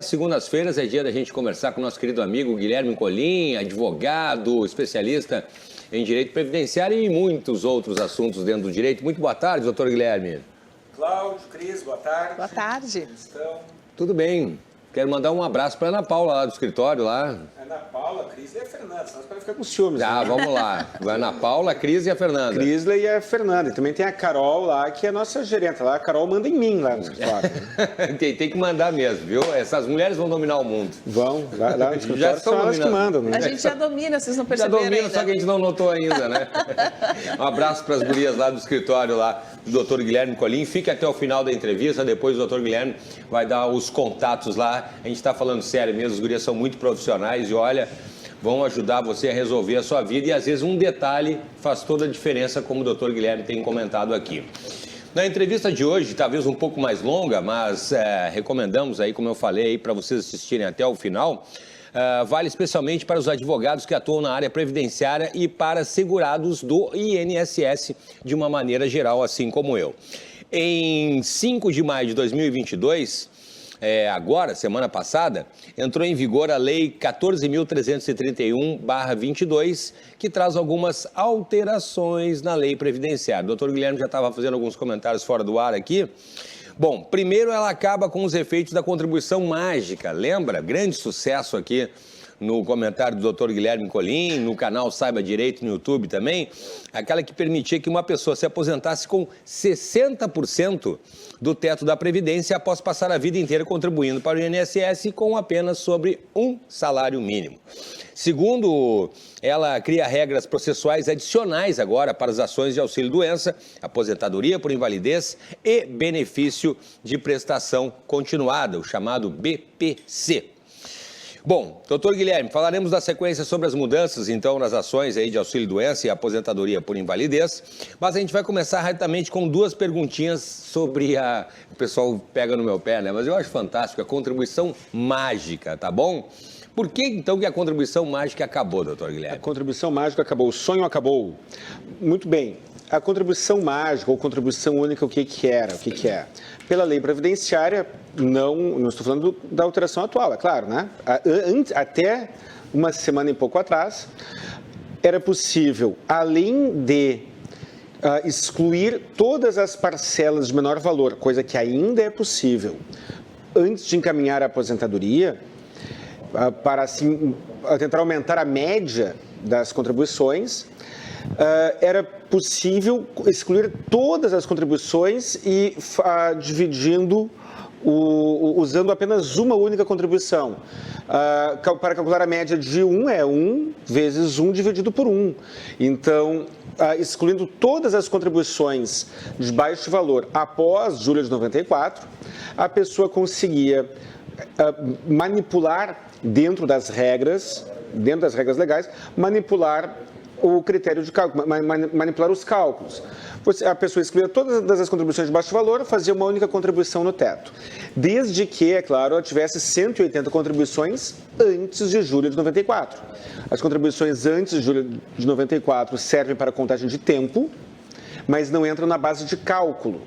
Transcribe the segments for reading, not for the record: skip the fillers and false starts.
Segundas-feiras é dia da gente conversar com o nosso querido amigo Guilherme Colin, advogado, especialista em direito previdenciário e muitos outros assuntos dentro do direito. Muito boa tarde, doutor Guilherme. Cláudio, Cris, boa tarde. Boa tarde. Como estão? Tudo bem. Quero mandar um abraço para Ana Paula lá do escritório lá. Ana Paula, Cris e a Fernanda, senão você pode ficar com ciúmes. Ah, né? vamos lá. Ana Paula, a Cris e a Fernanda. Crisley e a Fernanda. E também tem a Carol lá, que é a nossa gerente lá. A Carol manda em mim lá no escritório. tem que mandar mesmo, viu? Essas mulheres vão dominar o mundo. Vão, lá no escritório Já estão são elas que dominando. mandam. Né? A gente já domina, vocês não Já perceberam domina, ainda. só que a gente não notou ainda, né? Um abraço para as gurias lá do escritório lá do doutor Guilherme Colin. Fique até o final da entrevista, depois o doutor Guilherme vai dar os contatos lá. A gente está falando sério mesmo, as gurias são muito profissionais e olha, vão ajudar você a resolver a sua vida e às vezes um detalhe faz toda a diferença, como o doutor Guilherme tem comentado aqui. Na entrevista de hoje, talvez um pouco mais longa, mas recomendamos aí, como eu falei, para vocês assistirem até o final. Vale especialmente para os advogados que atuam na área previdenciária e para segurados do INSS de uma maneira geral, assim como eu. Em 5 de maio de 2022, agora, semana passada, entrou em vigor a Lei 14.331/22, que traz algumas alterações na lei previdenciária. O doutor Guilherme já estava fazendo alguns comentários fora do ar aqui. Bom, primeiro ela acaba com os efeitos da contribuição mágica, lembra? Grande sucesso aqui no comentário do Dr. Guilherme Colin, no canal Saiba Direito no YouTube também, aquela que permitia que uma pessoa se aposentasse com 60% do teto da Previdência após passar a vida inteira contribuindo para o INSS com apenas sobre um salário mínimo. Segundo, ela cria regras processuais adicionais agora para as ações de auxílio-doença, aposentadoria por invalidez e benefício de prestação continuada, o chamado BPC. Bom, doutor Guilherme, falaremos da sequência sobre as mudanças, então, nas ações aí de auxílio-doença e aposentadoria por invalidez, mas a gente vai começar rapidamente com duas perguntinhas sobre a... O pessoal pega no meu pé, né? Mas eu acho fantástico, a contribuição mágica, tá bom? Por que, então, que a contribuição mágica acabou, doutor Guilherme? A contribuição mágica acabou, o sonho acabou. Muito bem. A contribuição mágica ou contribuição única, o que era? O que é? Pela lei previdenciária, não estou falando da alteração atual, é claro, né? Até uma semana e pouco atrás, era possível, além de excluir todas as parcelas de menor valor, coisa que ainda é possível, antes de encaminhar a aposentadoria, para assim, tentar aumentar a média das contribuições, era possível excluir todas as contribuições e dividindo, usando apenas uma única contribuição. Para calcular a média de 1 é 1 vezes 1 dividido por 1. Então, excluindo todas as contribuições de baixo valor após julho de 94, a pessoa conseguia manipular dentro das regras legais, manipular o critério de cálculo, manipular os cálculos. A pessoa excluía todas as contribuições de baixo valor, fazia uma única contribuição no teto. Desde que, é claro, ela tivesse 180 contribuições antes de julho de 94. As contribuições antes de julho de 94 servem para contagem de tempo, mas não entram na base de cálculo.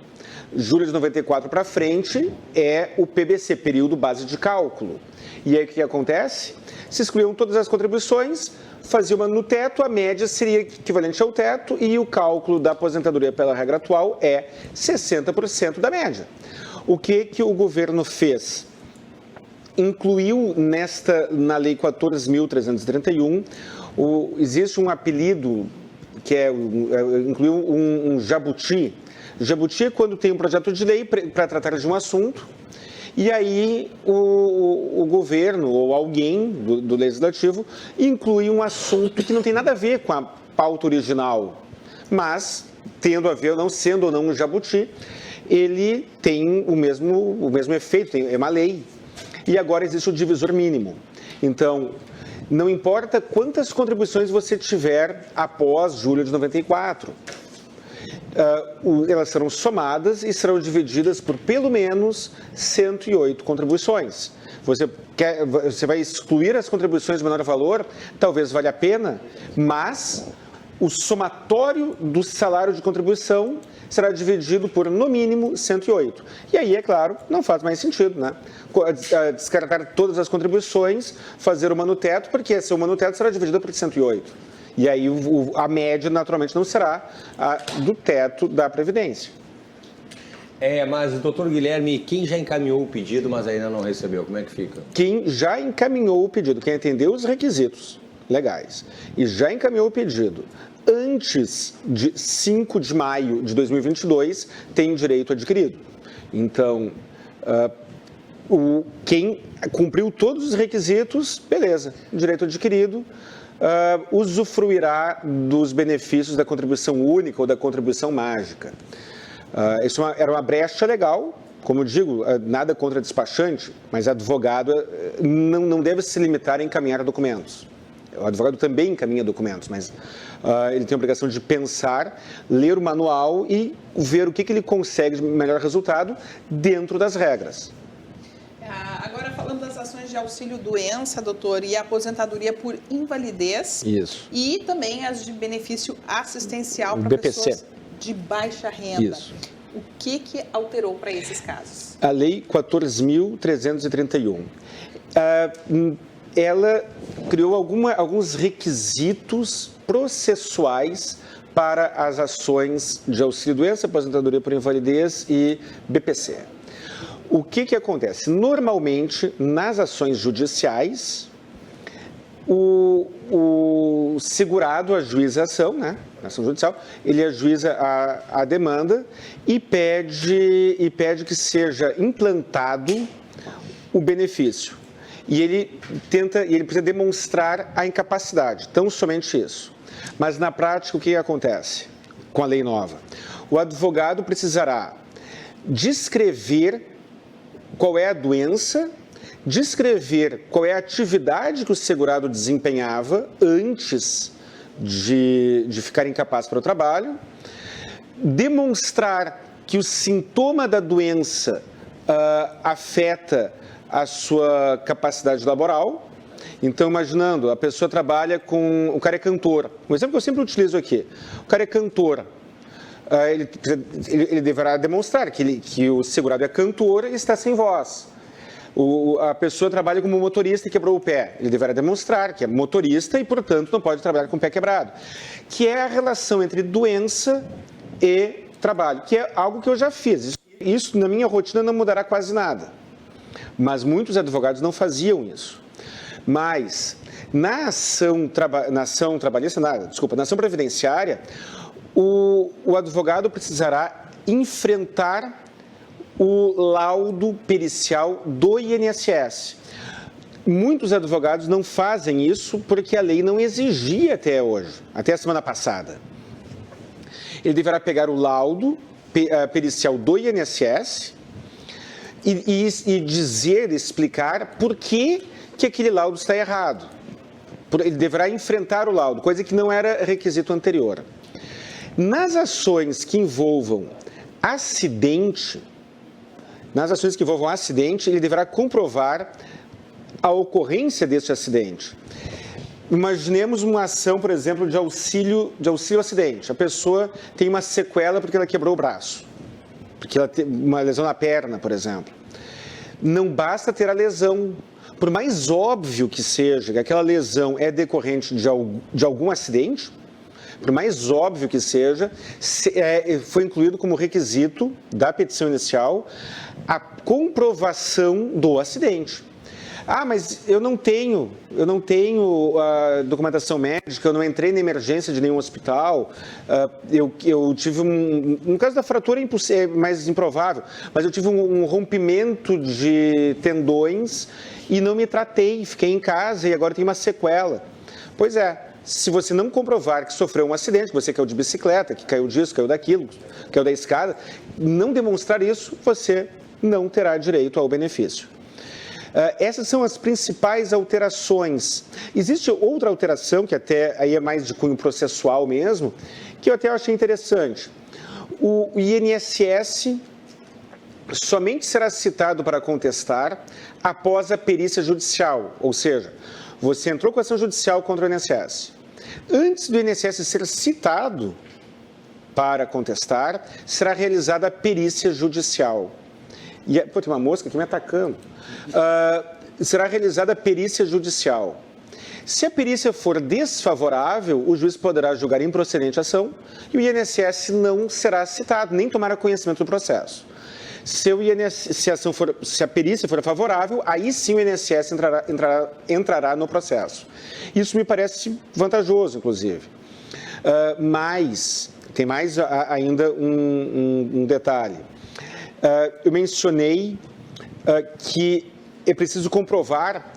Julho de 94 para frente é o PBC, período base de cálculo. E aí o que acontece? Se excluíam todas as contribuições, fazia uma no teto, a média seria equivalente ao teto e o cálculo da aposentadoria pela regra atual é 60% da média. O que o governo fez? Incluiu na Lei 14.331, existe um apelido que incluiu um jabuti. Jabuti é quando tem um projeto de lei para tratar de um assunto, e aí o governo ou alguém do legislativo inclui um assunto que não tem nada a ver com a pauta original, mas tendo a ver, não sendo ou não um jabuti, ele tem o mesmo efeito, é uma lei. E agora existe o divisor mínimo. Então, não importa quantas contribuições você tiver após julho de 94, elas serão somadas e serão divididas por pelo menos 108 contribuições. Você vai excluir as contribuições de menor valor, talvez valha a pena, mas o somatório do salário de contribuição será dividido por, no mínimo, 108. E aí, é claro, não faz mais sentido, né? Descartar todas as contribuições, fazer o manuteto, porque esse manuteto será dividido por 108. E aí a média, naturalmente, não será a do teto da Previdência. Mas, doutor Guilherme, quem já encaminhou o pedido, mas ainda não recebeu, como é que fica? Quem já encaminhou o pedido, quem atendeu os requisitos legais e já encaminhou o pedido antes de 5 de maio de 2022, tem direito adquirido. Então, quem cumpriu todos os requisitos, beleza, direito adquirido, usufruirá dos benefícios da contribuição única ou da contribuição mágica. Isso era uma brecha legal, como eu digo, nada contra despachante, mas advogado não deve se limitar a encaminhar documentos. O advogado também encaminha documentos, mas ele tem a obrigação de pensar, ler o manual e ver o que ele consegue de melhor resultado dentro das regras. Agora, falando das ações de auxílio-doença, doutor, e aposentadoria por invalidez. Isso. E também as de benefício assistencial para BPC. pessoas de baixa renda. Isso. O que alterou para esses casos? A Lei 14.331. Ela criou alguns requisitos processuais para as ações de auxílio-doença, aposentadoria por invalidez e BPC. O que acontece? Normalmente, nas ações judiciais, o segurado ajuiza a ação, né? Na ação judicial, ele ajuiza a demanda e pede que seja implantado o benefício. E ele precisa demonstrar a incapacidade, tão somente isso. Mas na prática, o que acontece com a lei nova? O advogado precisará descrever qual é a doença, descrever qual é a atividade que o segurado desempenhava antes de ficar incapaz para o trabalho, demonstrar que o sintoma da doença afeta a sua capacidade laboral. Então, imaginando, a pessoa trabalha com... O cara é cantor. Um exemplo que eu sempre utilizo aqui. O cara é cantor. Ele deverá demonstrar que o segurado é cantor e está sem voz. A pessoa trabalha como motorista e quebrou o pé. Ele deverá demonstrar que é motorista e, portanto, não pode trabalhar com o pé quebrado. Que é a relação entre doença e trabalho, que é algo que eu já fiz. Isso, na minha rotina, não mudará quase nada. Mas muitos advogados não faziam isso. Mas, na ação previdenciária, o advogado precisará enfrentar o laudo pericial do INSS. Muitos advogados não fazem isso porque a lei não exigia até hoje, até a semana passada. Ele deverá pegar o laudo pericial do INSS e explicar por que aquele laudo está errado. Ele deverá enfrentar o laudo, coisa que não era requisito anterior. Nas ações que envolvam acidente, ele deverá comprovar a ocorrência desse acidente. Imaginemos uma ação, por exemplo, de auxílio acidente. A pessoa tem uma sequela porque ela quebrou o braço, porque ela tem uma lesão na perna, por exemplo. Não basta ter a lesão. Por mais óbvio que seja que aquela lesão é decorrente de algum acidente, por mais óbvio que seja, foi incluído como requisito da petição inicial a comprovação do acidente. Mas eu não tenho a documentação médica, eu não entrei na emergência de nenhum hospital, eu tive no caso da fratura é mais improvável, mas eu tive um rompimento de tendões e não me tratei, fiquei em casa e agora tenho uma sequela. Pois é. Se você não comprovar que sofreu um acidente, você caiu de bicicleta, que caiu disso, caiu daquilo, caiu da escada, não demonstrar isso, você não terá direito ao benefício. Essas são as principais alterações. Existe outra alteração, que até aí é mais de cunho processual mesmo, que eu até achei interessante. O INSS somente será citado para contestar após a perícia judicial, ou seja, você entrou com ação judicial contra o INSS. Antes do INSS ser citado para contestar, será realizada a perícia judicial. E, pô, tem uma mosca aqui me atacando. Será realizada a perícia judicial. Se a perícia for desfavorável, o juiz poderá julgar improcedente a ação e o INSS não será citado, nem tomará conhecimento do processo. Se a perícia for favorável, aí sim o INSS entrará no processo. Isso me parece vantajoso, inclusive. Mas tem mais ainda um detalhe. Eu mencionei que é preciso comprovar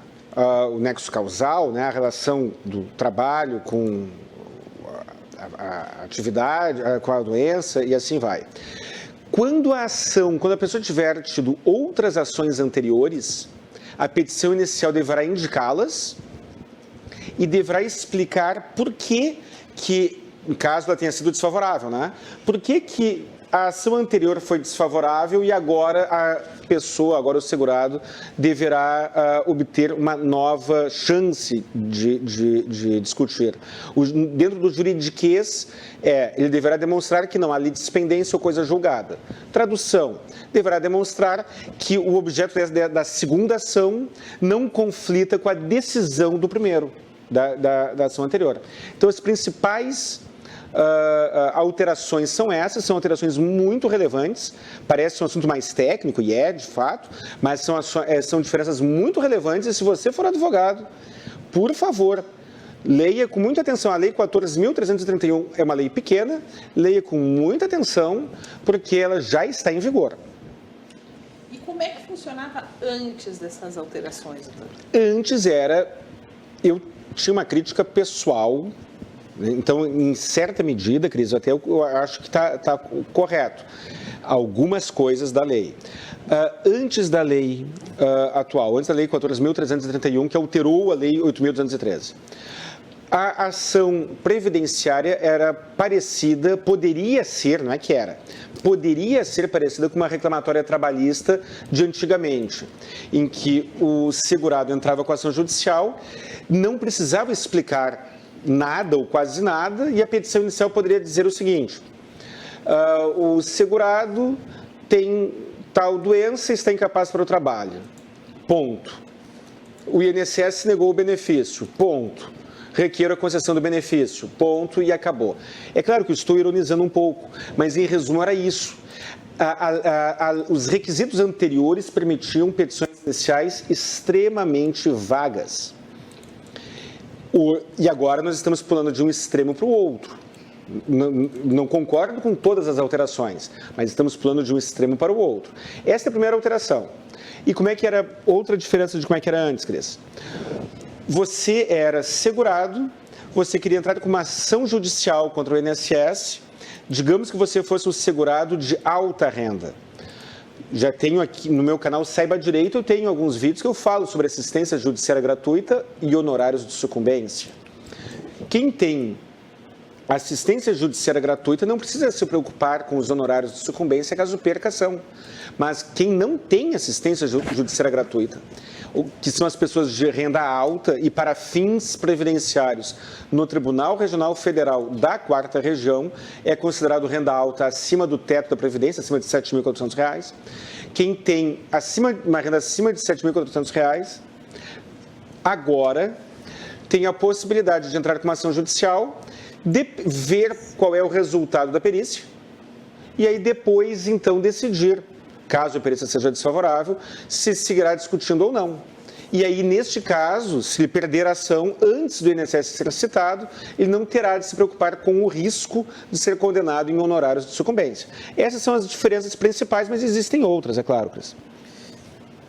o nexo causal, né, a relação do trabalho com a atividade, com a doença e assim vai. Quando a pessoa tiver tido outras ações anteriores, a petição inicial deverá indicá-las e deverá explicar por que, no caso ela tenha sido desfavorável, né? Por que a ação anterior foi desfavorável e agora a pessoa, agora o segurado, deverá obter uma nova chance de discutir. Dentro do juridiquês, ele deverá demonstrar que não há litispendência ou coisa julgada. Tradução, deverá demonstrar que o objeto da segunda ação não conflita com a decisão do primeiro, da ação anterior. Então, as principais alterações são alterações muito relevantes, parece um assunto mais técnico, e de fato, mas são diferenças muito relevantes, e se você for advogado, por favor, leia com muita atenção. A Lei 14.331 é uma lei pequena, leia com muita atenção, porque ela já está em vigor. E como é que funcionava antes dessas alterações, doutor? Antes eu tinha uma crítica pessoal. Então, em certa medida, Cris, eu acho que está correto. Algumas coisas da lei. Antes da lei atual, antes da lei 14.331, que alterou a lei 8.213, a ação previdenciária era parecida, poderia ser, não é que era, poderia ser parecida com uma reclamatória trabalhista de antigamente, em que o segurado entrava com a ação judicial, não precisava explicar nada ou quase nada, e a petição inicial poderia dizer o seguinte: o segurado tem tal doença e está incapaz para o trabalho. Ponto. O INSS negou o benefício. Ponto. Requeiro a concessão do benefício. Ponto, e acabou. É claro que eu estou ironizando um pouco, mas em resumo era isso. Os requisitos anteriores permitiam petições iniciais extremamente vagas. E agora nós estamos pulando de um extremo para o outro. Não concordo com todas as alterações, mas estamos pulando de um extremo para o outro. Essa é a primeira alteração. E como é que era outra diferença de como é que era antes, Cris? Você era segurado, você queria entrar com uma ação judicial contra o INSS, digamos que você fosse um segurado de alta renda. Já tenho aqui no meu canal Saiba Direito, eu tenho alguns vídeos que eu falo sobre assistência judiciária gratuita e honorários de sucumbência. Quem tem assistência judiciária gratuita não precisa se preocupar com os honorários de sucumbência caso perca a ação. Mas quem não tem assistência judiciária gratuita, que são as pessoas de renda alta e para fins previdenciários no Tribunal Regional Federal da 4ª Região, é considerado renda alta acima do teto da Previdência, acima de R$ 7.400. Quem tem uma renda acima de R$ 7.400, agora tem a possibilidade de entrar com uma ação judicial, de ver qual é o resultado da perícia e aí depois, então, decidir, caso a perícia seja desfavorável, se seguirá discutindo ou não. E aí, neste caso, se ele perder a ação antes do INSS ser citado, ele não terá de se preocupar com o risco de ser condenado em honorários de sucumbência. Essas são as diferenças principais, mas existem outras, é claro, Cris.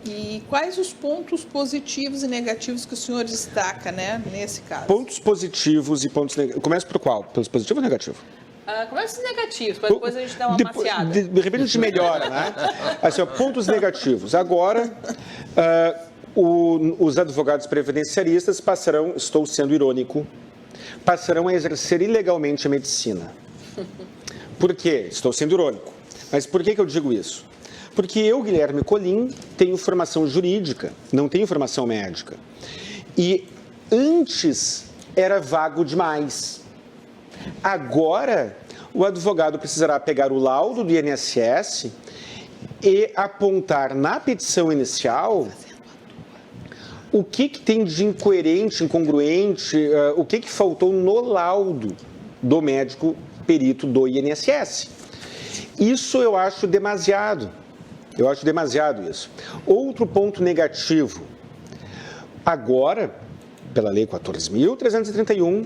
E quais os pontos positivos e negativos que o senhor destaca, né, nesse caso? Pontos positivos e pontos negativos. Começa por qual? Pelos positivos ou negativos? Começa os negativos, para depois a gente dar uma maciada. De repente a gente melhora, né? Assim, pontos negativos. Agora, os advogados previdenciaristas passarão, estou sendo irônico, passarão a exercer ilegalmente a medicina. Por quê? Estou sendo irônico. Mas por que eu digo isso? Porque eu, Guilherme Colim, tenho formação jurídica, não tenho formação médica. E antes era vago demais. Agora, o advogado precisará pegar o laudo do INSS e apontar na petição inicial o que tem de incoerente, incongruente, o que faltou no laudo do médico perito do INSS. Isso eu acho demasiado. Eu acho demasiado isso. Outro ponto negativo. Agora, pela Lei 14.331,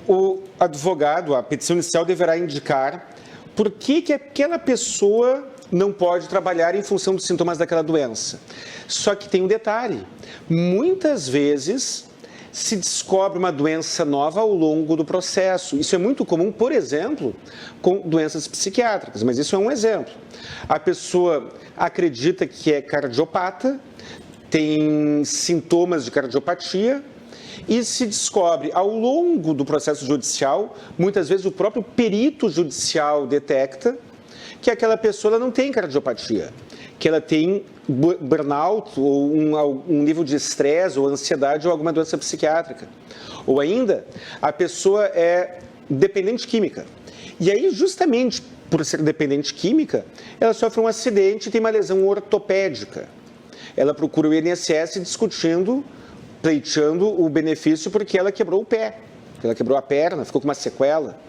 o advogado, a petição inicial deverá indicar por que aquela pessoa não pode trabalhar em função dos sintomas daquela doença. Só que tem um detalhe. Muitas vezes se descobre uma doença nova ao longo do processo. Isso é muito comum, por exemplo, com doenças psiquiátricas, mas isso é um exemplo. A pessoa acredita que é cardiopata, tem sintomas de cardiopatia e se descobre ao longo do processo judicial, muitas vezes o próprio perito judicial detecta que aquela pessoa não tem cardiopatia, que ela tem burnout ou um nível de estresse ou ansiedade ou alguma doença psiquiátrica. Ou ainda, a pessoa é dependente química. E aí, justamente por ser dependente química, ela sofre um acidente e tem uma lesão ortopédica. Ela procura o INSS pleiteando o benefício porque ela quebrou o pé, ela quebrou a perna, ficou com uma sequela.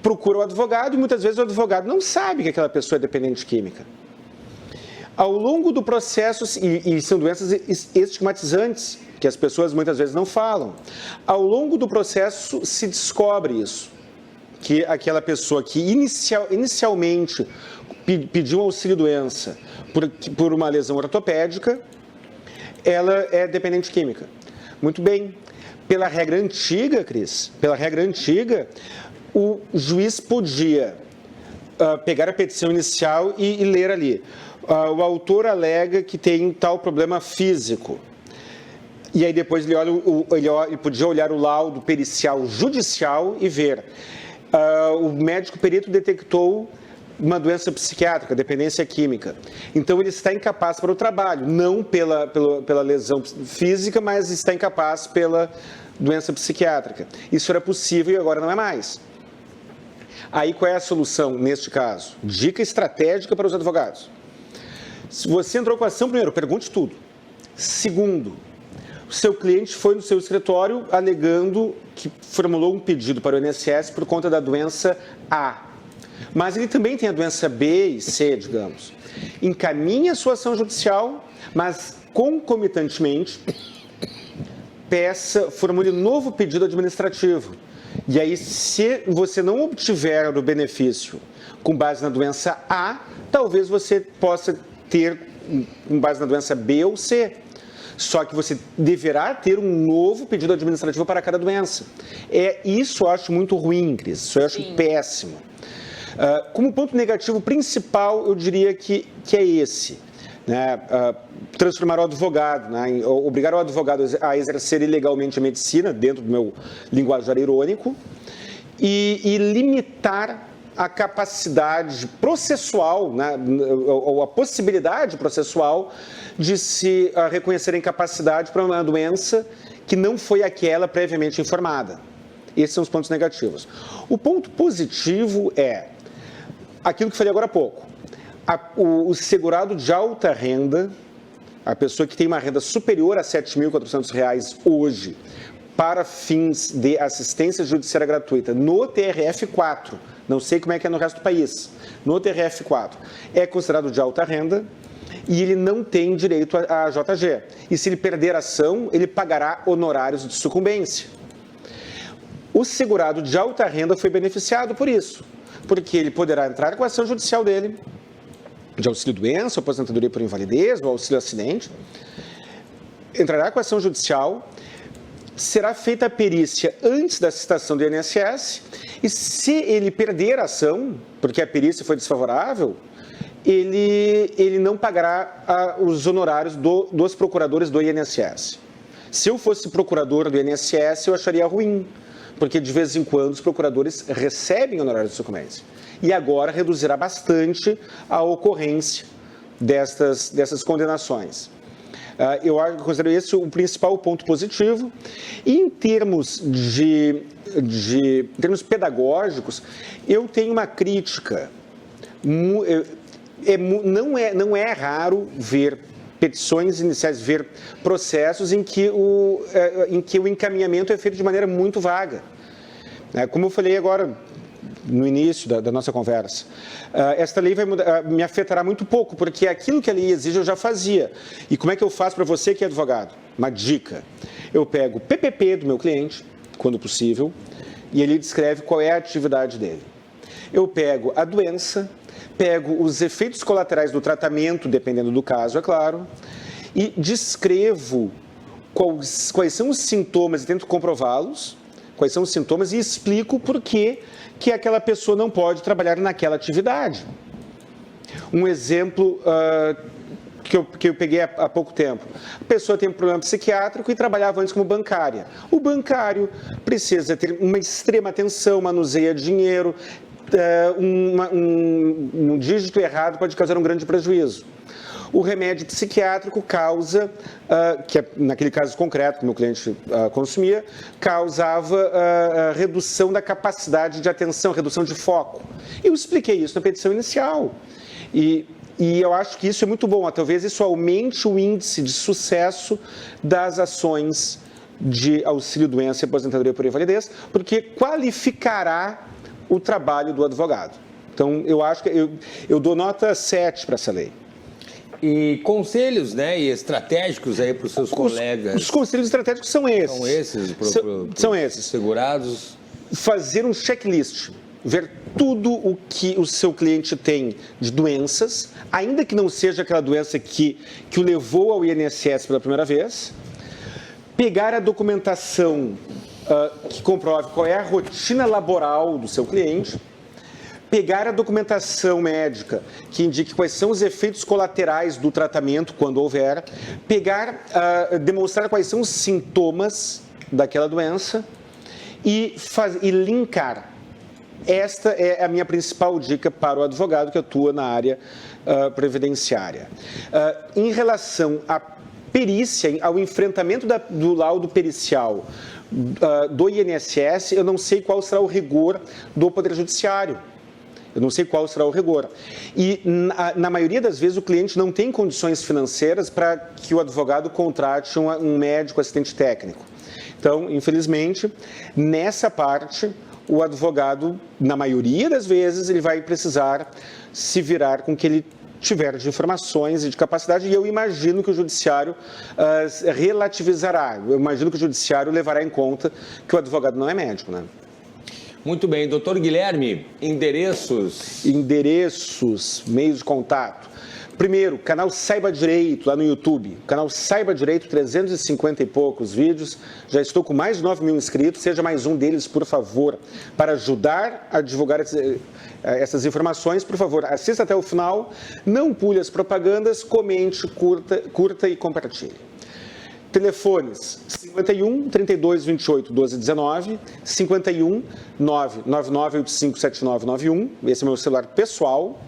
Procura o advogado e muitas vezes o advogado não sabe que aquela pessoa é dependente química. Ao longo do processo, e são doenças estigmatizantes, que as pessoas muitas vezes não falam, ao longo do processo se descobre isso, que aquela pessoa que inicialmente pediu auxílio-doença por uma lesão ortopédica, ela é dependente química. Muito bem. Pela regra antiga, Cris, o juiz podia pegar a petição inicial e ler ali. O autor alega que tem tal problema físico. E aí depois ele podia olhar o laudo pericial judicial e ver. O médico perito detectou uma doença psiquiátrica, dependência química. Então ele está incapaz para o trabalho, não pela lesão física, mas está incapaz pela doença psiquiátrica. Isso era possível e agora não é mais. Aí qual é a solução neste caso? Dica estratégica para os advogados. Se você entrou com a ação, primeiro, pergunte tudo. Segundo, o seu cliente foi no seu escritório alegando que formulou um pedido para o INSS por conta da doença A. Mas ele também tem a doença B e C, digamos. Encaminhe a sua ação judicial, mas concomitantemente formule novo pedido administrativo. E aí, se você não obtiver o benefício com base na doença A, talvez você possa ter com base na doença B ou C. Só que você deverá ter um novo pedido administrativo para cada doença. Isso eu acho muito ruim, Cris. Isso eu acho péssimo. Como ponto negativo principal, eu diria que é esse. Né? Transformar o advogado, né? Obrigar o advogado a exercer ilegalmente a medicina, dentro do meu linguajar irônico, e limitar a capacidade processual, né? Ou a possibilidade processual de se reconhecer a incapacidade para uma doença que não foi aquela previamente informada. Esses são os pontos negativos. O ponto positivo é aquilo que falei agora há pouco. O segurado de alta renda, a pessoa que tem uma renda superior a R$ 7.400 hoje, para fins de assistência judiciária gratuita no TRF4, não sei como é que é no resto do país, no TRF4, é considerado de alta renda e ele não tem direito a JG. E se ele perder a ação, ele pagará honorários de sucumbência. O segurado de alta renda foi beneficiado por isso, porque ele poderá entrar com a ação judicial dele, de auxílio-doença, aposentadoria por invalidez ou auxílio-acidente, entrará com a ação judicial, será feita a perícia antes da citação do INSS e se ele perder a ação, porque a perícia foi desfavorável, ele não pagará os honorários dos procuradores do INSS. Se eu fosse procurador do INSS, eu acharia ruim, porque de vez em quando os procuradores recebem honorários de sucumbência. E agora reduzirá bastante a ocorrência dessas condenações. Eu considero esse o principal ponto positivo. E em termos em termos pedagógicos, eu tenho uma crítica. Não é raro ver petições iniciais, ver processos em que o encaminhamento é feito de maneira muito vaga. Como eu falei agora no início da nossa conversa, esta lei vai me afetará muito pouco, porque aquilo que a lei exige eu já fazia. E como é que eu faço para você que é advogado? Uma dica. Eu pego o PPP do meu cliente, quando possível, e ele descreve qual é a atividade dele. Eu pego a doença, pego os efeitos colaterais do tratamento, dependendo do caso, é claro, e descrevo quais são os sintomas e tento comprová-los, quais são os sintomas e explico por que aquela pessoa não pode trabalhar naquela atividade. Um exemplo que eu peguei há pouco tempo. A pessoa tem um problema psiquiátrico e trabalhava antes como bancária. O bancário precisa ter uma extrema atenção, manuseia dinheiro, um dígito errado pode causar um grande prejuízo. O remédio psiquiátrico causa, que é, naquele caso concreto que meu cliente consumia, causava redução da capacidade de atenção, redução de foco. Eu expliquei isso na petição inicial. E eu acho que isso é muito bom. Talvez isso aumente o índice de sucesso das ações de auxílio-doença e aposentadoria por invalidez, porque qualificará o trabalho do advogado. Então, eu acho que eu dou nota 7 para essa lei. E conselhos, né, e estratégicos aí para os seus colegas? Os conselhos estratégicos são esses. São esses? São esses. Segurados? Fazer um checklist. Ver tudo o que o seu cliente tem de doenças, ainda que não seja aquela doença que o levou ao INSS pela primeira vez. Pegar a documentação que comprove qual é a rotina laboral do seu cliente. Pegar a documentação médica que indique quais são os efeitos colaterais do tratamento, quando houver. Demonstrar quais são os sintomas daquela doença e linkar. Esta é a minha principal dica para o advogado que atua na área previdenciária. Em relação à perícia, ao enfrentamento do laudo pericial do INSS, eu não sei qual será o rigor do Poder Judiciário. Eu não sei qual será o rigor. E, na maioria das vezes, o cliente não tem condições financeiras para que o advogado contrate um médico assistente técnico. Então, infelizmente, nessa parte, o advogado, na maioria das vezes, ele vai precisar se virar com o que ele tiver de informações e de capacidade, e eu imagino que o judiciário relativizará. Eu imagino que o judiciário levará em conta que o advogado não é médico, né? Muito bem. Doutor Guilherme, endereços? Endereços, meios de contato. Primeiro, canal Saiba Direito, lá no YouTube. Canal Saiba Direito, 350 e poucos vídeos. Já estou com mais de 9 mil inscritos. Seja mais um deles, por favor. Para ajudar a divulgar essas informações, por favor, assista até o final. Não pule as propagandas, comente, curta e compartilhe. Telefones 51 32 28 12 19, 51 999 85 7991, esse é meu celular pessoal.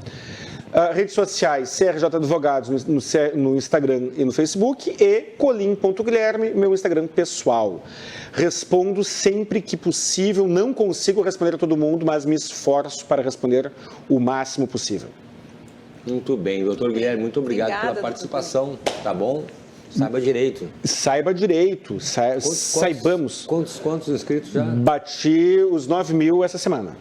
Redes sociais, CRJ Advogados no Instagram e no Facebook e colim.guilherme, meu Instagram pessoal. Respondo sempre que possível, não consigo responder a todo mundo, mas me esforço para responder o máximo possível. Muito bem, doutor Guilherme, muito obrigado pela participação, tá bom? Saiba direito. Saiba direito. Saibamos. Quantos inscritos já? Bati os 9 mil essa semana.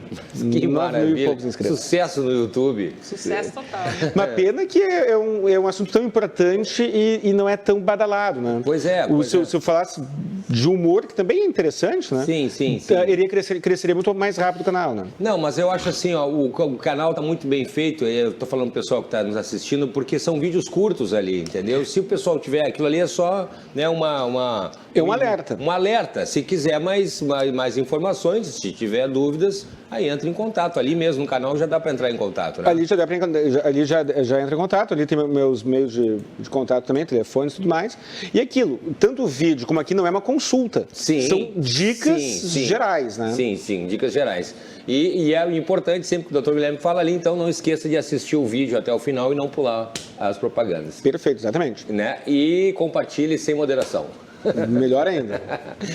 Que maravilha. Sucesso no YouTube. Sucesso total. Uma pena que é um assunto tão importante e não é tão badalado, né? Pois é. Se eu falasse de humor, que também é interessante, né? Sim. Cresceria muito mais rápido o canal, né? Não, mas eu acho assim, ó, o canal está muito bem feito. Eu estou falando pro pessoal que está nos assistindo, porque são vídeos curtos ali, entendeu? Se o pessoal tiver aquilo ali, é só, né, um alerta. Um alerta. Se quiser mais informações, se tiver dúvidas, aí entra em contato. Ali mesmo no canal já dá para entrar em contato, né? Ali já entra em contato, ali tem meus meios de contato também, telefones e tudo mais. E aquilo, tanto o vídeo como aqui não é uma consulta. Sim. São dicas Sim. gerais, né? Sim, dicas gerais. E é importante, sempre que o Dr. Guilherme fala ali, então não esqueça de assistir o vídeo até o final e não pular as propagandas. Perfeito, exatamente. Né? E compartilhe sem moderação. Melhor ainda.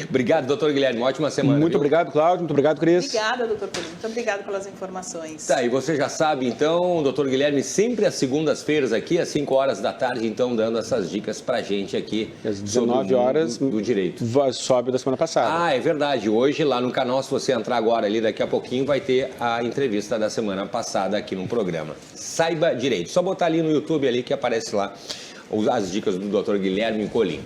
Obrigado, doutor Guilherme. Uma ótima semana. Muito obrigado, Cláudio. Muito obrigado, Cris. Obrigada, doutor Pedro. Muito obrigada pelas informações. Tá, e você já sabe, então, o doutor Guilherme sempre às segundas-feiras aqui, às 5 horas da tarde, então, dando essas dicas pra gente aqui. Às 19 horas do direito. Sobe da semana passada. Ah, é verdade. Hoje, lá no canal, se você entrar agora ali, daqui a pouquinho, vai ter a entrevista da semana passada aqui no programa. Saiba Direito. Só botar ali no YouTube ali que aparece lá as dicas do doutor Guilherme Colim.